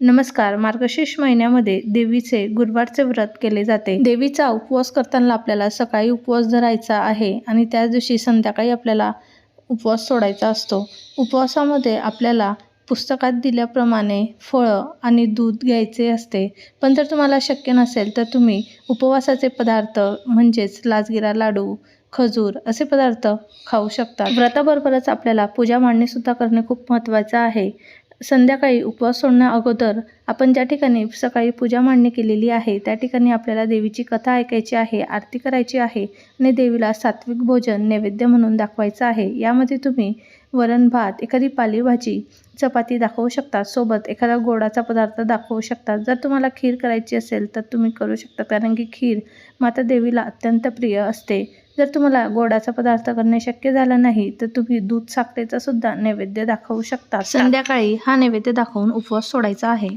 नमस्कार. मार्गशीर्ष महिन्यामध्ये देवीचे गुरुवारचे व्रत केले जाते. देवीचा उपवास करताना आपल्याला सकाळी उपवास धरायचा आहे आणि त्याच दिवशी संध्याकाळी आपल्याला उपवास सोडायचा असतो. उपवासामध्ये आपल्याला पुस्तकात दिल्याप्रमाणे फळं आणि दूध घ्यायचे असते. पण जर तुम्हाला शक्य नसेल तर तुम्ही उपवासाचे पदार्थ म्हणजेच राजगिरा लाडू, खजूर असे पदार्थ खाऊ शकता. व्रताबरोबरच आपल्याला पूजा मांडणीसुद्धा करणे खूप महत्त्वाचं आहे. संध्याकाळी उपवास सोडण्या अगोदर आपण ज्या ठिकाणी सकाळी पूजा मांडणी केलेली आहे त्या ठिकाणी आपल्याला देवीची कथा ऐकायची आहे, आरती करायची आहे आणि देवीला सात्विक भोजन नैवेद्य म्हणून दाखवायचं आहे. यामध्ये तुम्ही वरण भात, एखादी पालेभाजी, चपाती दाखवू शकता. सोबत एखादा गोडाचा पदार्थ दाखवू शकता. जर तुम्हाला खीर करायची असेल तर तुम्ही करू शकता, कारण की खीर माता देवीला अत्यंत प्रिय असते. जर तुम्हाला गोडाचा पदार्थ करणे शक्य झालं नाही तर तुम्ही दूध साखरेचा सुद्धा नैवेद्य दाखवू शकता. संध्याकाळी हा नैवेद्य दाखवून उपवास सोडायचा आहे.